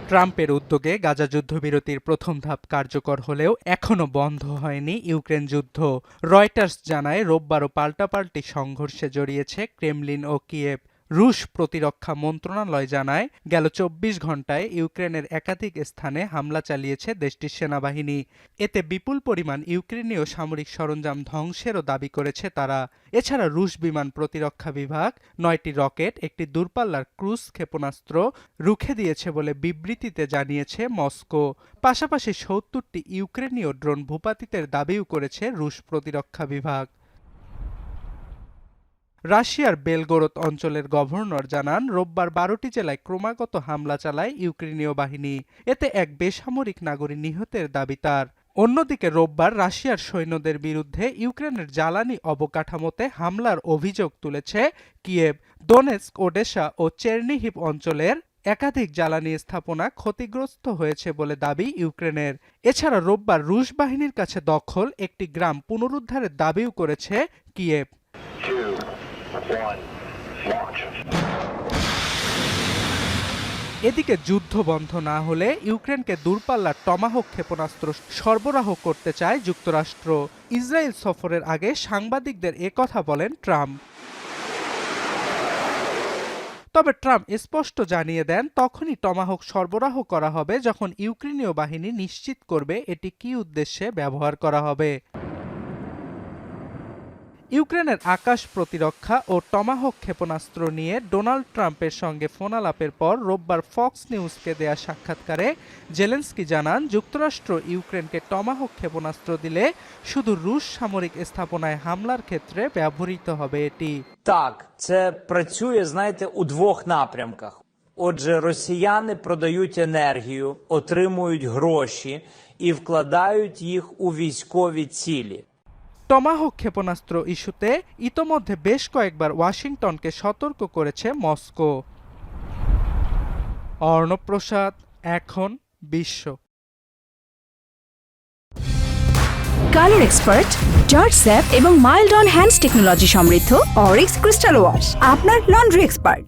ট্রাম্পের উদ্যোগে গাজা যুদ্ধবিরতির প্রথম ধাপ কার্যকর হলেও এখনো বন্ধ হয়নি ইউক্রেন যুদ্ধ। রয়টার্স জানায় রোববারও পাল্টাপাল্টি সংঘর্ষে জড়িয়েছে ক্রেমলিন ও কিয়েভ। রুশ প্রতিরক্ষা মন্ত্রণালয় জানায় গেল ২৪ ঘণ্টায় ইউক্রেনের একাধিক স্থানে হামলা চালিয়েছে দেশটির সেনাবাহিনী। এতে বিপুল পরিমাণ ইউক্রেনীয় সামরিক সরঞ্জাম ধ্বংসেরও দাবি করেছে তারা। এছাড়া রুশ বিমান প্রতিরক্ষা বিভাগ ৯টি রকেট, একটি দূরপাল্লার ক্রুজ ক্ষেপণাস্ত্র রুখে দিয়েছে বলে বিবৃতিতে জানিয়েছে মস্কো। পাশাপাশি ৭০টি ইউক্রেনীয় ড্রোন ভূপাতিতের দাবিও করেছে রুশ প্রতিরক্ষা বিভাগ। রাশিয়ার বেলগোরদ অঞ্চলের গভর্নর জানান রোববার ১২টি জেলায় ক্রমাগত হামলা চালায় ইউক্রেনীয় বাহিনী। এতে এক বেসামরিক নাগরিক নিহতের দাবি তার। অন্যদিকে রোববার রাশিয়ার সৈন্যদের বিরুদ্ধে ইউক্রেনের জ্বালানি অবকাঠামোতে হামলার অভিযোগ তুলেছে কিয়েভ। দোনেৎস্ক, ওডেসা ও চেরনিহিভ অঞ্চলের একাধিক জ্বালানি স্থাপনা ক্ষতিগ্রস্ত হয়েছে বলে দাবি ইউক্রেনের। এছাড়া রোববার রুশ বাহিনীর কাছে দখল একটি গ্রাম পুনরুদ্ধারের দাবিও করেছে কিয়েভ। এদিকে যুদ্ধ বন্ধ না হলে ইউক্রেনকে দূরপাল্লার টমাহক ক্ষেপণাস্ত্র সরবরাহ করতে চায় যুক্তরাষ্ট্র। ইসরায়েল সফরের আগে সাংবাদিকদের একথা বলেন ট্রাম্প। তবে ট্রাম্প স্পষ্ট জানিয়ে দেন তখনই টমাহক সরবরাহ করা হবে যখন ইউক্রেনীয় বাহিনী নিশ্চিত করবে এটি কী উদ্দেশ্যে ব্যবহার করা হবে। ইউক্রেনের আকাশ প্রতিরক্ষা ও টমাহক ক্ষেপণাস্ত্র নিয়ে ডোনাল্ড ট্রাম্পের সঙ্গে ফোনালাপের পর রোববার ফক্স নিউজকে দেয়া সাক্ষাৎকারে জেলেনস্কি জানান যুক্তরাষ্ট্র ইউক্রেনকে টমাহক ক্ষেপণাস্ত্র দিলে শুধু রুশ সামরিক স্থাপনায় হামলার ক্ষেত্রে ব্যবহৃত হবে এটি। Так, це працює, знаєте, у двох напрямках. Отже, росіяни продають енергію, отримують гроші і вкладають їх у військові цілі. টমাহক ক্ষেপণাস্ত্র ইস্যুতে ইতোমধ্যে বেশ কয়েকবার ওয়াশিংটনকে সতর্ক করেছে মস্কো। অর্ণব প্রসাদ, এখন বিশ্ব। কালার এক্সপার্ট, জর্জ স্যাপ এবং মাইল্ড অন হ্যান্ডস টেকনোলজি সমৃদ্ধ অরিক্স ক্রিস্টাল ওয়াশ আপনার লন্ড্রি এক্সপার্ট।